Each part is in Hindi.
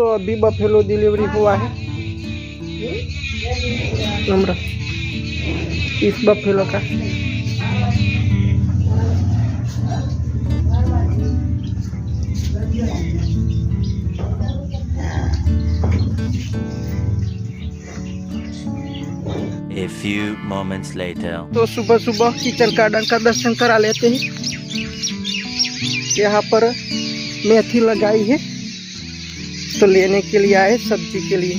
दोस्तों अभी बफेलो डिलीवरी हुआ है हमरा इस बफेलो का। A few moments later. तो सुबह सुबह किचन गार्डन का दर्शन करा लेते हैं। यहाँ पर मेथी लगाई है तो लेने के लिए आए सब्जी के लिए।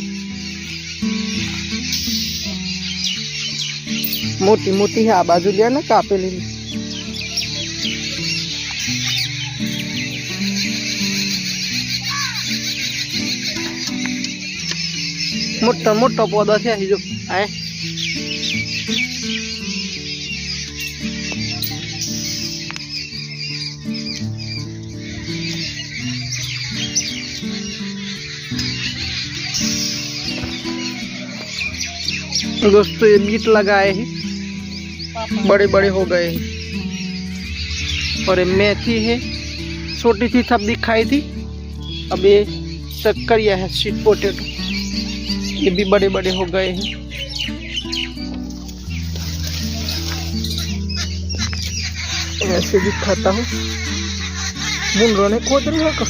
मोटी मोटी है, आ बाजू लिया ना कापे ले मोटा मोटा पौधा है जो आए। दोस्तों ये बीट लगाए हैं, बड़े बड़े हो गए हैं। और ये मेथी है, छोटी सी सब दिखाई थी, अब ये शक्करिया है, स्वीट पोटैटो, ये भी बड़े बड़े हो गए हैं। ऐसे भी खाता हूँ। मुंडरों ने खोद रही होगा।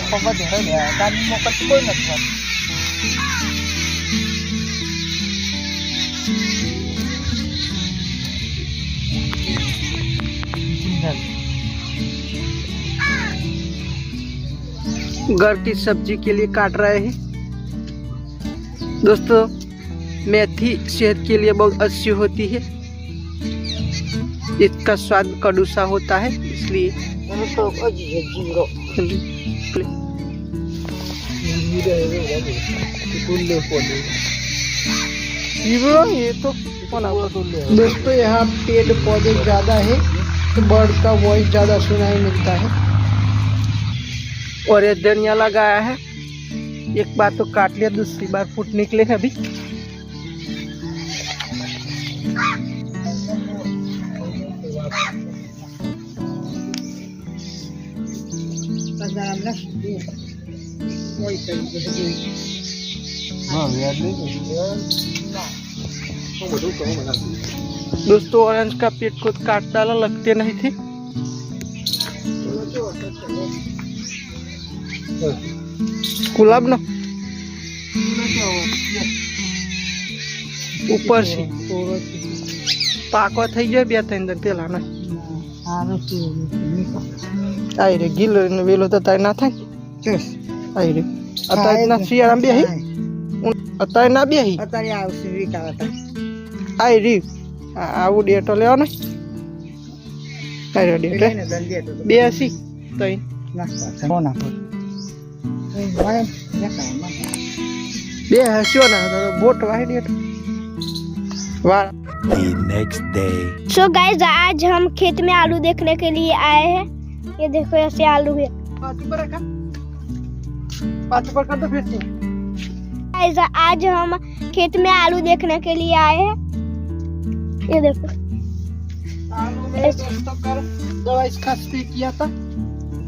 खबर दे रहे हैं, गाड़ी मौका तो कोई नहीं था। घर की सब्जी के लिए काट रहे हैं। दोस्तों मेथी सेहत के लिए बहुत अच्छी होती है, इसका स्वाद कड़ू सा होता है, इसलिए ये तो दोस्तों यहाँ पेड़ पौधे ज्यादा है तो बर्ड का वॉइस ज्यादा सुनाई मिलता है। और ये धनिया लगाया है, एक बार तो काट लिया, दूसरी बार फूट निकले अभी। दोस्तों ऑरेंज का पेट खुद काट डाला, लगते नहीं थे। गुलाब ना ऊपर से पाको થઈ જાય બે ત્રણ દર પેલા ના આઈ રે ગિલ વેલો તો તાર ના થાય આઈ રે અત્યારે ના શિયાળા બેહી અત્યારે ના બેહી અત્યારે આવશે વિકાવતા આઈ રે આવું ડેટો લેવો ને આઈ રે ડેટો બેસી તઈ નાખવા કોના boat The next day. So guys, आज हम खेत में आलू देखने के लिए आए हैं। ये देखो ऐसे आलू है। Guys, आज हम खेत में आलू देखने के लिए आए हैं। ये देखो दवा इसका स्प्रे किया था,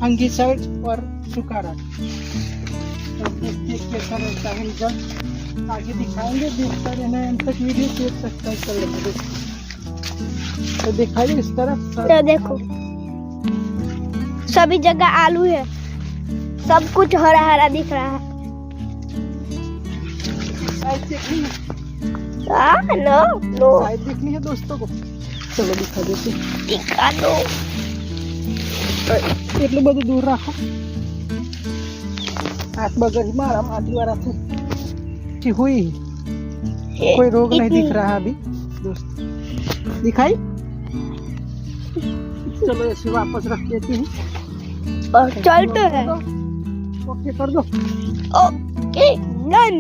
फंगीसाइड और सुकारा। आगे दिखाएंगे, देखते रहना, अंत तक वीडियो को सब्सक्राइब कर लेना। तो दिखाइए इस तरफ। तो देखो सभी जगह आलू है, सब कुछ हरा हरा दिख रहा है। नो नो साइड देखनी है दोस्तों को, चलो दिखा देते। दिखा दो, એટલું બધું દૂર રાખો, हाथ बगल मारा माटी वाला थी हुई, कोई रोग नहीं दिख रहा अभी दोस्त। दिखाई, चलो ऐसे वापस रख देते हैं और चलते हैं। ओके कर दो। Okay done.